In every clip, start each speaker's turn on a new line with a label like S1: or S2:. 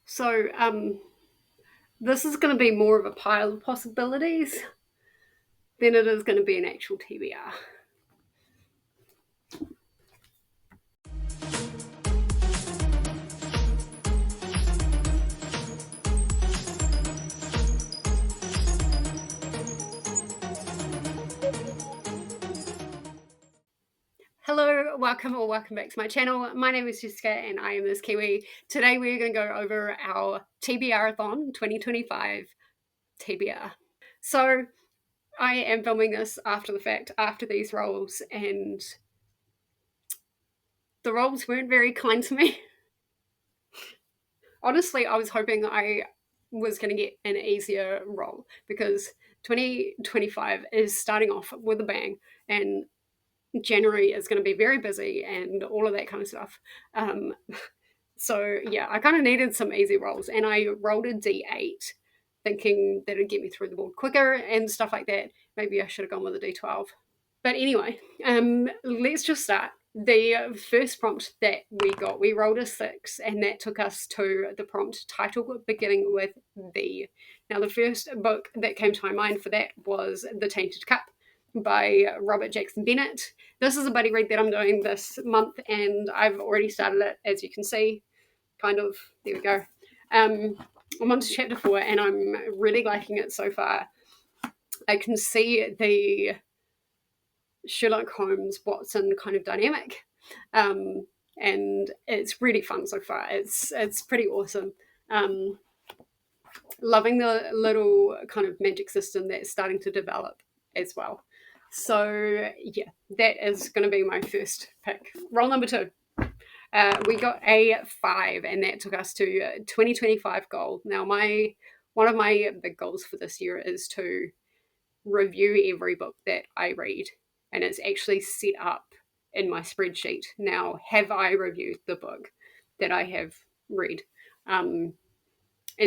S1: So, this is going to be more of a pile of possibilities than it is going to be an actual TBR. Hello, welcome back to my channel. My name is Jessica and I am ThisKiwi. Today we're going to go over our TBRathon 2025 TBR. So I am filming this after the fact, after these roles, and the roles weren't very kind to me. Honestly, I was hoping I was going to get an easier role because 2025 is starting off with a bang, and January is going to be very busy and all of that kind of stuff. So yeah, I kind of needed some easy rolls, and I rolled a D8, thinking that it'd get me through the board quicker and stuff like that. Maybe I should have gone with a D12. But anyway, let's just start. The first prompt that we rolled a 6, and that took us to the prompt title beginning with V. Now, the first book that came to my mind for that was The Tainted Cup by Robert Jackson Bennett. This is a buddy read that I'm doing this month, and I've already started it, as you can see. Kind of, there we go. I'm on to chapter 4, and I'm really liking it so far. I can see the Sherlock Holmes Watson kind of dynamic, and it's really fun so far. It's pretty awesome. Loving the little kind of magic system that's starting to develop as well. So yeah, that is going to be my first pick. Roll number 2. We got a 5, and that took us to 2025 goal. Now, one of my big goals for this year is to review every book that I read, and it's actually set up in my spreadsheet. Now, have I reviewed the book that I have read? And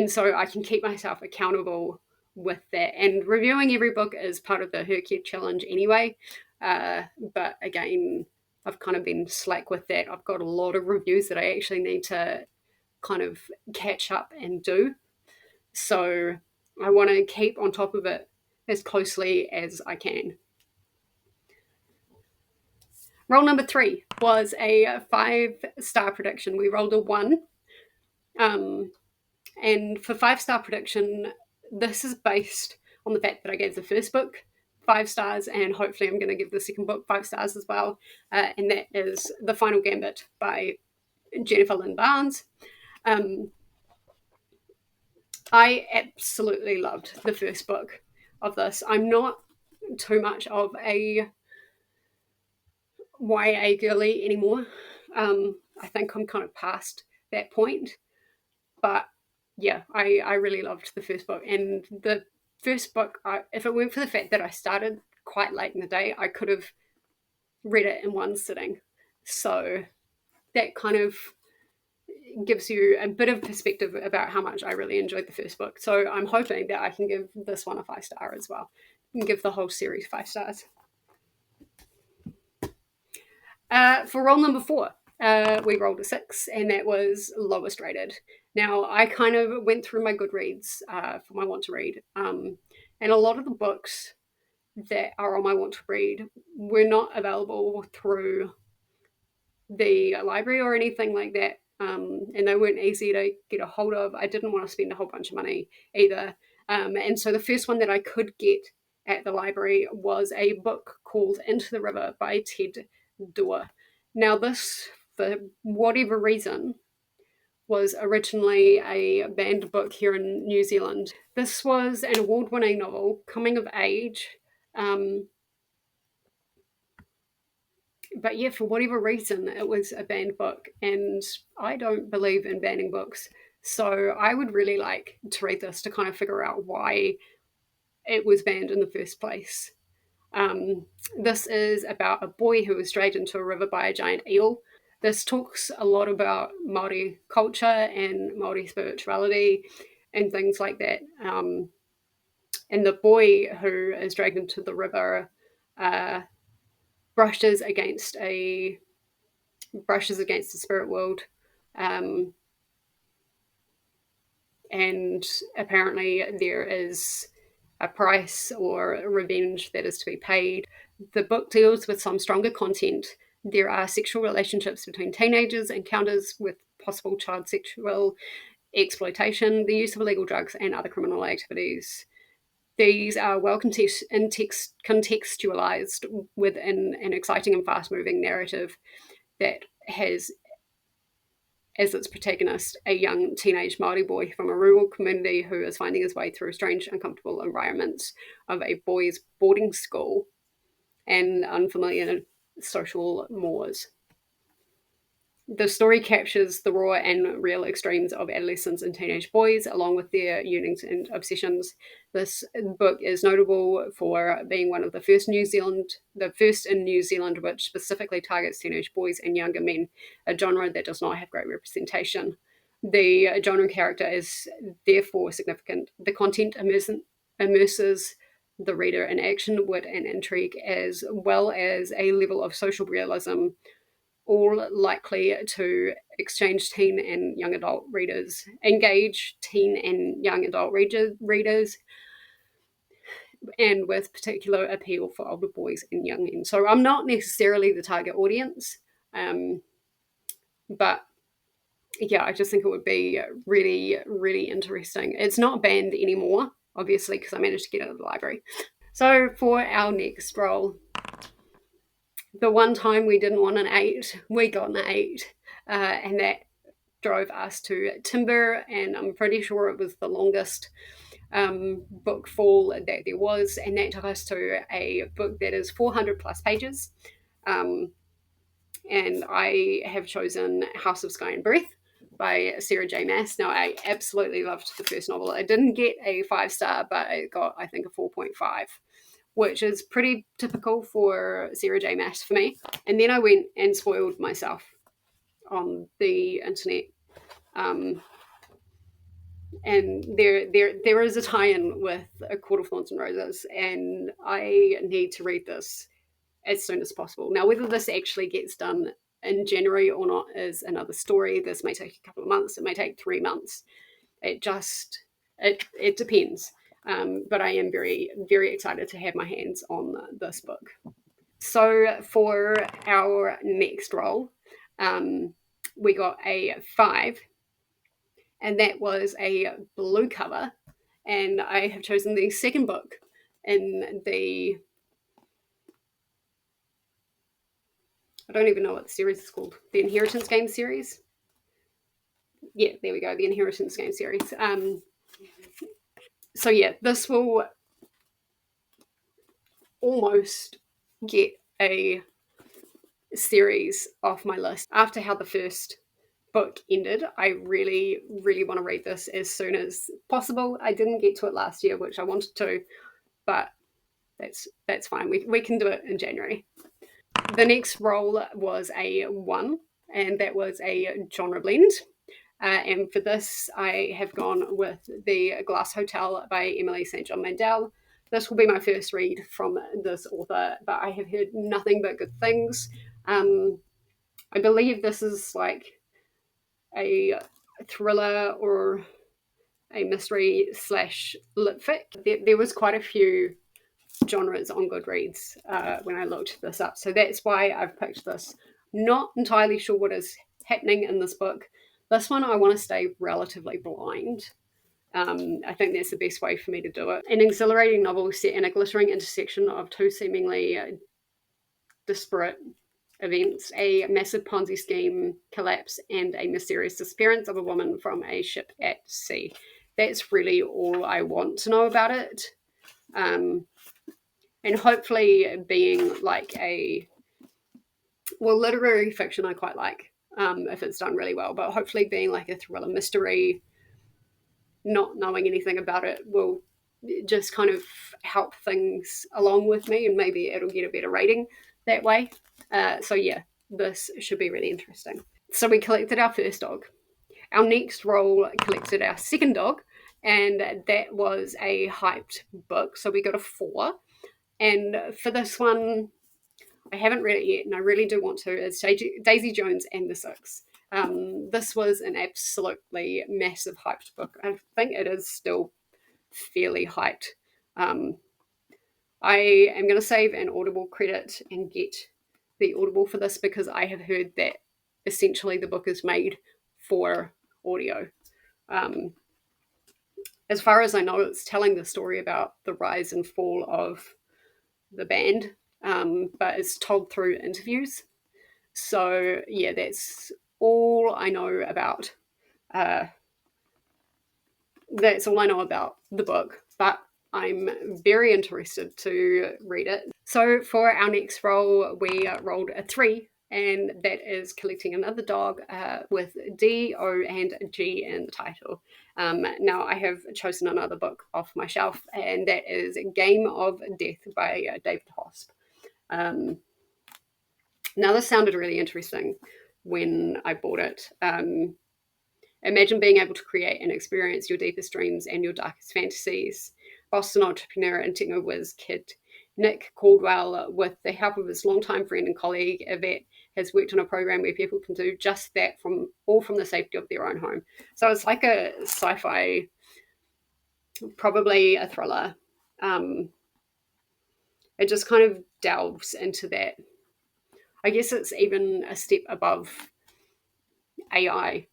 S1: so I can keep myself accountable with that. And reviewing every book is part of the Hercule challenge anyway. But again, I've kind of been slack with that. I've got a lot of reviews that I actually need to kind of catch up and do. So I want to keep on top of it as closely as I can. Roll number 3 was a 5-star prediction. We rolled a 1. And for 5-star prediction, this is based on the fact that I gave the first book 5 stars, and hopefully I'm going to give the second book 5 stars as well. And that is The Final Gambit by Jennifer Lynn Barnes. I absolutely loved the first book of this. I'm not too much of a YA girly anymore. I think I'm kind of past that point. But yeah, I really loved the first book. And the first book, if it weren't for the fact that I started quite late in the day, I could have read it in one sitting. So that kind of gives you a bit of perspective about how much I really enjoyed the first book. So I'm hoping that I can give this one a 5-star as well, and give the whole series 5 stars. For roll number 4, we rolled a 6, and that was lowest rated. Now, I kind of went through my Goodreads for my want to read, and a lot of the books that are on my want to read were not available through the library or anything like that, and they weren't easy to get a hold of. I didn't want to spend a whole bunch of money either, and so the first one that I could get at the library was a book called Into the River by Ted Door. Now, this, for whatever reason, was originally a banned book here in New Zealand. This was an award-winning novel, coming of age. But yeah, for whatever reason, it was a banned book, and I don't believe in banning books. So I would really like to read this to kind of figure out why it was banned in the first place. This is about a boy who was dragged into a river by a giant eel. This talks a lot about Māori culture and Māori spirituality and things like that. And the boy who is dragged into the river brushes against the spirit world, and apparently there is a price or revenge that is to be paid. The book deals with some stronger content. There are sexual relationships between teenagers, encounters with possible child sexual exploitation, the use of illegal drugs, and other criminal activities. These are well contextualized within an exciting and fast moving narrative that has as its protagonist a young teenage Māori boy from a rural community who is finding his way through strange, uncomfortable environments of a boys' boarding school and unfamiliar social mores. The story captures the raw and real extremes of adolescents and teenage boys, along with their yearnings and obsessions. This book is notable for being one of the first in New Zealand which specifically targets teenage boys and younger men, a genre that does not have great representation. The genre character is therefore significant. The content immerses the reader in action, wit, and intrigue, as well as a level of social realism, all likely to engage teen and young adult readers, and with particular appeal for older boys and young men. So I'm not necessarily the target audience, but yeah, I just think it would be really, really interesting. It's not banned anymore, obviously, because I managed to get it at the library. So for our next role, the one time we didn't want an 8, we got an 8, and that drove us to Timber, and I'm pretty sure it was the longest book fall that there was, and that took us to a book that is 400 plus pages, and I have chosen House of Sky and Breath by Sarah J. Maas. Now, I absolutely loved the first novel. It didn't get a 5-star, but it got, I think, a 4.5, which is pretty typical for Sarah J. Maas for me. And then I went and spoiled myself on the internet. And there is a tie-in with A Court of Thorns and Roses, and I need to read this as soon as possible. Now, whether this actually gets done in January or not is another story. This may take a couple of months. It may take 3 months. It depends. But I am very, very excited to have my hands on this book. So for our next role, we got a 5, and that was a blue cover. And I have chosen the second book in the, I don't even know what the series is called, the Inheritance Game series. Yeah, there we go, the Inheritance Game series. So yeah, this will almost get a series off my list. After how the first book ended, I really, really want to read this as soon as possible. I didn't get to it last year, which I wanted to, but that's fine. We can do it in January. The next role was a 1, and that was a genre blend. And for this, I have gone with The Glass Hotel by Emily St. John Mandel. This will be my first read from this author, but I have heard nothing but good things. I believe this is like a thriller or a mystery / lit fic. There was quite a few genres on Goodreads when I looked this up, so that's why I've picked this. Not entirely sure what is happening in this book. This one I want to stay relatively blind. I think that's the best way for me to do it. An exhilarating novel set in a glittering intersection of two seemingly disparate events: a massive Ponzi scheme collapse and a mysterious disappearance of a woman from a ship at sea. That's really all I want to know about it. And hopefully being like literary fiction I quite like, if it's done really well, but hopefully being like a thriller mystery, not knowing anything about it will just kind of help things along with me, and maybe it'll get a better rating that way. So yeah, this should be really interesting. So we collected our first dog. Our next role collected our second dog, and that was a hyped book. So we got a 4. And for this one, I haven't read it yet, and I really do want to. It's Daisy Jones and the Six. this was an absolutely massive hyped book. I think it is still fairly hyped. I am going to save an Audible credit and get the Audible for this because I have heard that essentially the book is made for audio. As far as I know, it's telling the story about the rise and fall of the band, but it's told through interviews. So yeah, that's all I know about. That's all I know about the book, but I'm very interested to read it. So for our next roll, we rolled a 3, and that is collecting another dog with D, O, and G in the title. Now I have chosen another book off my shelf, and that is Game of Death by David Hosp. Now this sounded really interesting when I bought it. Imagine being able to create and experience your deepest dreams and your darkest fantasies. Boston entrepreneur and techno whiz kid Nick Caldwell, with the help of his longtime friend and colleague Yvette, has worked on a program where people can do just that from the safety of their own home. So it's like a sci-fi, probably a thriller. It just kind of delves into that. I guess it's even a step above AI,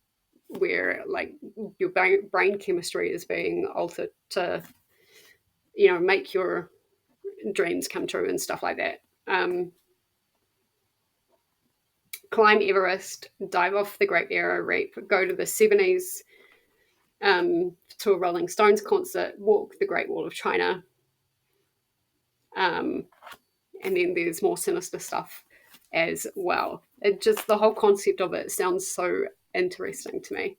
S1: where like your brain chemistry is being altered to, make your dreams come true and stuff like that. Climb Everest, dive off the Great Barrier Reef, go to the 70s to a Rolling Stones concert, walk the Great Wall of China. And then there's more sinister stuff as well. It just, the whole concept of it sounds so interesting to me.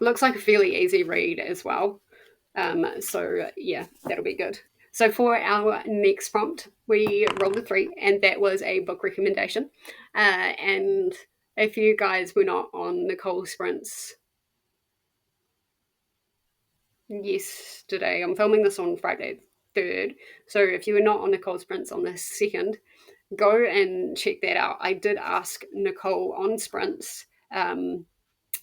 S1: Looks like a fairly easy read as well. So yeah, that'll be good. So for our next prompt, we rolled a 3, and that was a book recommendation. And if you guys were not on Nicole Sprint's yesterday, I'm filming this on Friday 3rd. So if you were not on Nicole Sprint's on the 2nd, go and check that out. I did ask Nicole on Sprints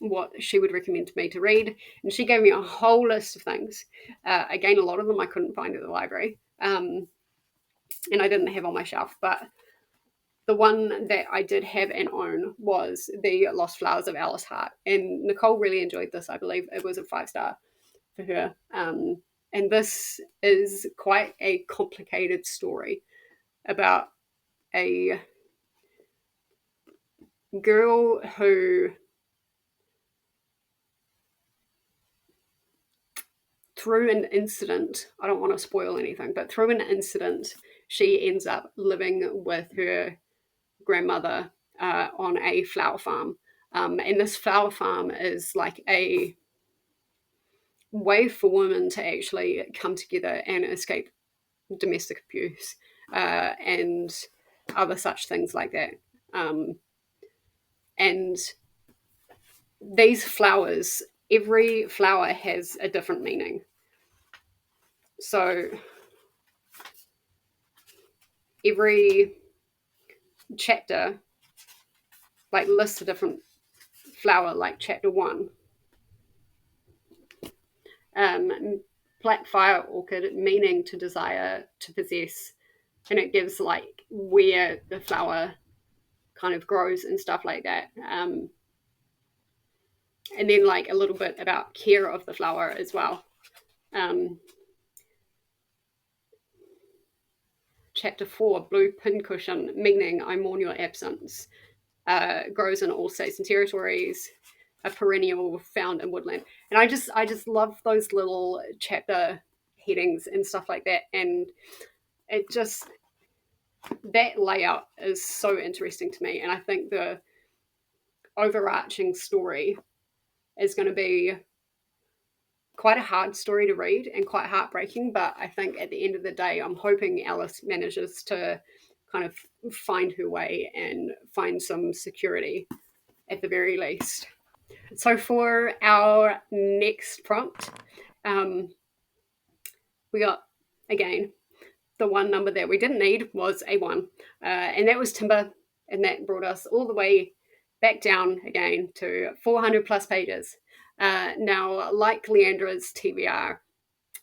S1: what she would recommend to me to read, and she gave me a whole list of things. Again, a lot of them I couldn't find at the library, and I didn't have on my shelf, but the one that I did have and own was The Lost Flowers of Alice Hart, and Nicole really enjoyed this. I believe it was a 5-star for her. And this is quite a complicated story about a girl who, through an incident, I don't want to spoil anything, but through an incident, she ends up living with her grandmother on a flower farm. And this flower farm is like a way for women to actually come together and escape domestic abuse and other such things like that. And these flowers, every flower has a different meaning. So every chapter like lists a different flower, like chapter 1. Black fire orchid, meaning to desire, to possess, and it gives like where the flower kind of grows and stuff like that. And then like a little bit about care of the flower as well. Chapter 4, blue pincushion, meaning I mourn your absence. Grows in all states and territories, a perennial found in woodland. And I just love those little chapter headings and stuff like that. And it just, that layout is so interesting to me. And I think the overarching story is going to be quite a hard story to read and quite heartbreaking. But I think at the end of the day, I'm hoping Alice manages to kind of find her way and find some security at the very least. So for our next prompt, we got, again, the one number that we didn't need was a 1, and that was timber. and that brought us all the way back down again to 400 plus pages. Now, like Leandra's TBR,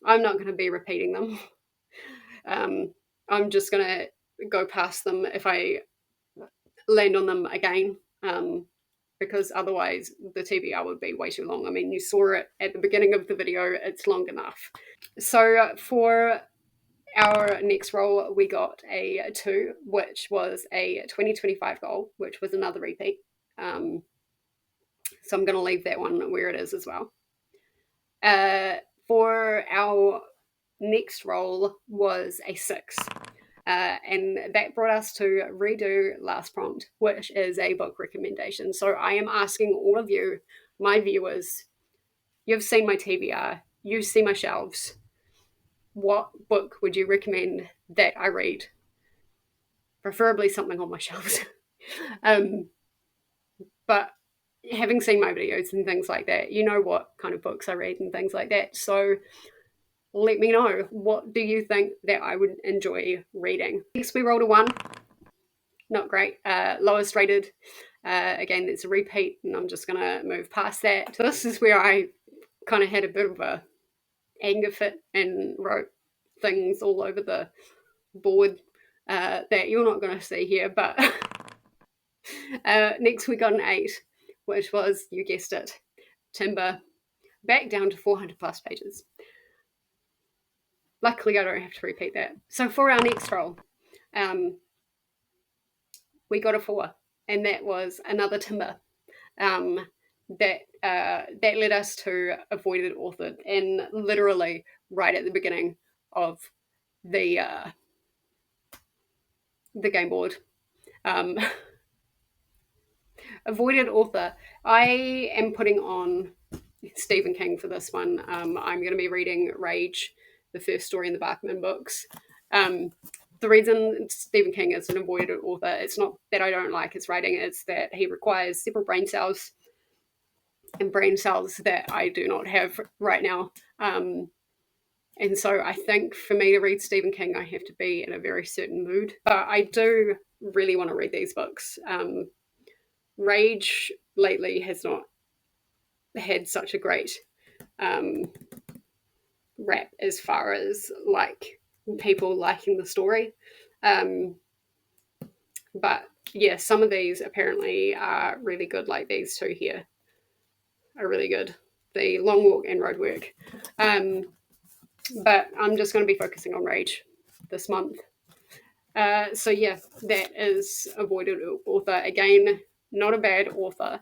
S1: I'm not going to be repeating them. I'm just going to go past them if I land on them again, because otherwise the TBR would be way too long. I mean, you saw it at the beginning of the video, it's long enough. So for our next roll, we got a 2, which was a 2025 goal, which was another repeat. So I'm going to leave that one where it is as well. For our next roll was a 6. And that brought us to redo last prompt, which is a book recommendation. So I am asking all of you, my viewers, you've seen my TBR, you see my shelves. What book would you recommend that I read? Preferably something on my shelves. But having seen my videos and things like that, you know what kind of books I read and things like that. So let me know, what do you think that I would enjoy reading? Next, we rolled a 1. Not great. Lowest rated. Again, it's a repeat, and I'm just going to move past that. So this is where I kind of had a bit of a anger fit and wrote things all over the board that you're not going to see here. But next, we got an 8, which was, you guessed it, Timber, back down to 400 plus pages. Luckily, I don't have to repeat that. So for our next roll, we got a 4, and that was another Timber. That led us to Avoided Author, and literally right at the beginning of the game board. Avoided Author. I am putting on Stephen King for this one. I'm going to be reading Rage, the first story in the Barkman books. The reason Stephen King is an avoided author, it's not that I don't like his writing, it's that he requires several brain cells, and brain cells that I do not have right now. And so I think for me to read Stephen King, I have to be in a very certain mood. But I do really want to read these books. Rage lately has not had such a great rap as far as like people liking the story. But yeah, some of these apparently are really good, like these 2 here are really good. The Long Walk and Roadwork. But I'm just going to be focusing on Rage this month. So yeah, that is Avoided Author. Again, not a bad author.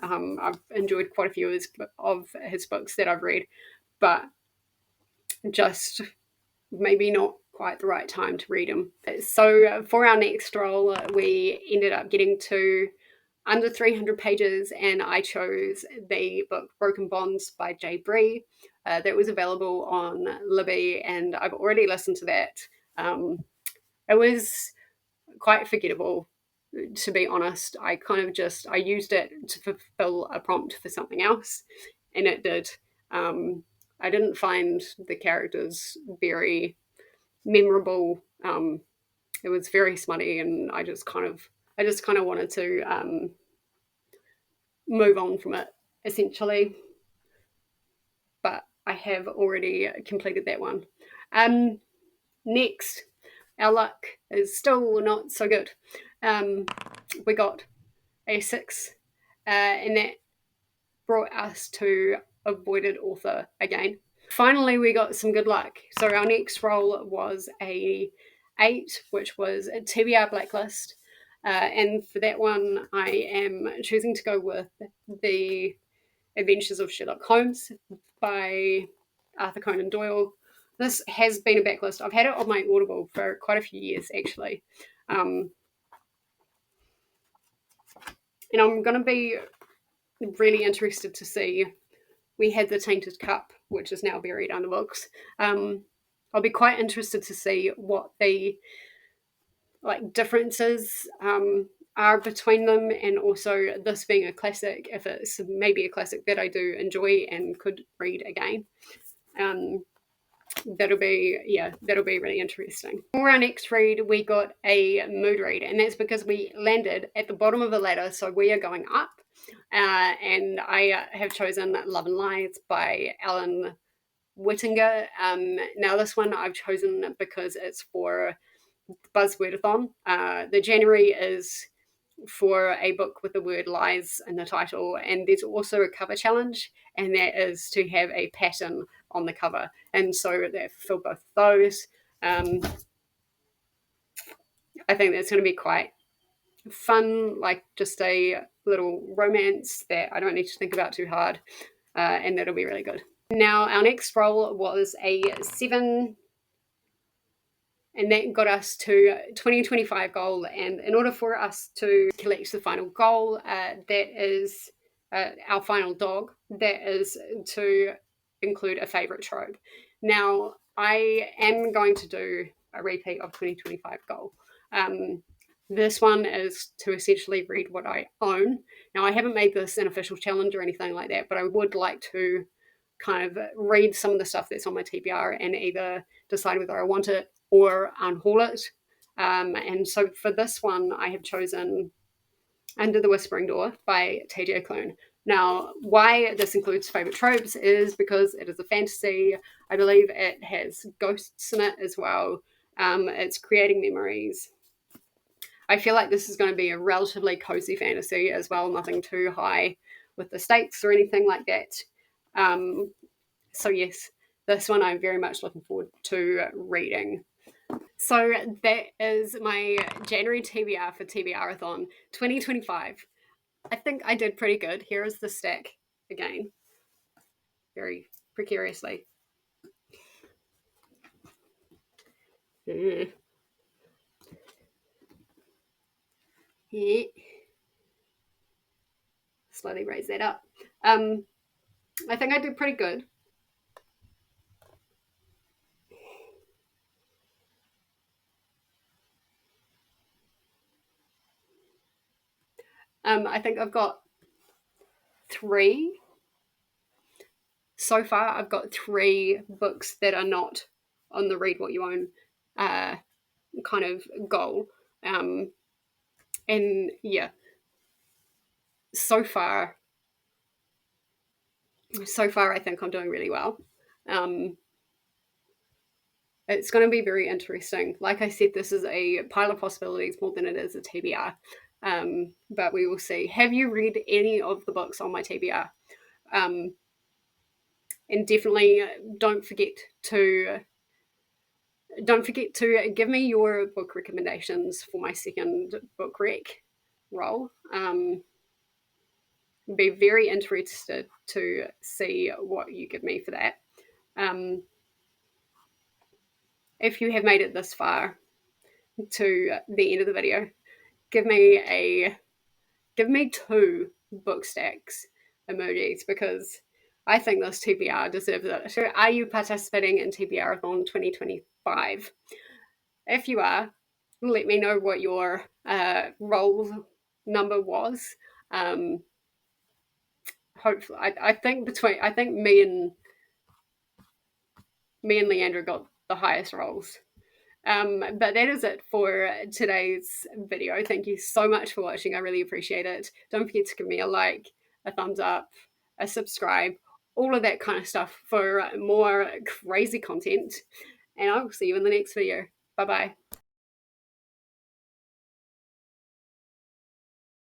S1: I've enjoyed quite a few of his books that I've read, but just maybe not quite the right time to read them. So for our next roll, we ended up getting to under 300 pages, and I chose the book Broken Bonds by Jay Bree. That was available on Libby, and I've already listened to that. It was quite forgettable, to be honest. I used it to fulfill a prompt for something else, and it did. I didn't find the characters very memorable. It was very smutty, and I just kind of wanted to move on from it, essentially. But I have already completed that one. Next, our luck is still not so good. We got a 6, and that brought us to Avoided Author again. Finally, we got some good luck. So our next roll was a 8, which was a TBR Blacklist. And for that one, I am choosing to go with The Adventures of Sherlock Holmes by Arthur Conan Doyle. This has been a backlist. I've had it on my Audible for quite a few years, actually. And I'm going to be really interested to see. We had The Tainted Cup, which is now buried under books. I'll be quite interested to see what the differences are between them, and also this being a classic, if it's maybe a classic that I do enjoy and could read again. that'll be really interesting. For our next read, we got a mood read, and that's because we landed at the bottom of the ladder, so we are going up. And I have chosen Love and Lies by Alan Whittinger. Now this one I've chosen because it's for Buzzwordathon. The January is for a book with the word lies in the title, and there's also a cover challenge, and that is to have a pattern on the cover, and so that for both of those, I think that's going to be quite fun, like just a little romance that I don't need to think about too hard, and that'll be really good. Now our next roll was a 7, and that got us to 2025 goal. And in order for us to collect the final goal, that is our final dog, that is to include a favorite trope. Now I am going to do a repeat of 2025 goal. This one is to essentially read what I own. Now I haven't made this an official challenge or anything like that, but I would like to kind of read some of the stuff that's on my TBR and either decide whether I want it or unhaul it. And so for this one, I have chosen Under the Whispering Door by TJ Klune. Now, why this includes favorite tropes is because it is a fantasy. I believe it has ghosts in it as well. It's creating memories. I feel like this is going to be a relatively cozy fantasy as well, nothing too high with the stakes or anything like that. So yes, this one I'm very much looking forward to reading. So that is my January TBR for TBRathon 2025. I think I did pretty good. Here is the stack again, very precariously. Yeah. Slowly raise that up. I think I did pretty good. I think I've got 3 so far. I've got 3 books that are not on the read what you own kind of goal. And yeah, so far I think I'm doing really well. It's going to be very interesting. Like I said, this is a pile of possibilities more than it is a TBR. But we will see. Have you read any of the books on my TBR? And definitely don't forget to give me your book recommendations for my second book rec roll. Be very interested to see what you give me for that. If you have made it this far to the end of the video, give me 2 book stacks emojis, because I think this TBR deserves it. So are you participating in TBRathon 2025? If you are, let me know what your roll number was. Hopefully, I think me and Leandra got the highest rolls. But that is it for today's video. Thank you so much for watching. I really appreciate it. Don't forget to give me a like, a thumbs up, a subscribe, all of that kind of stuff for more crazy content. And I will see you in the next video. Bye bye.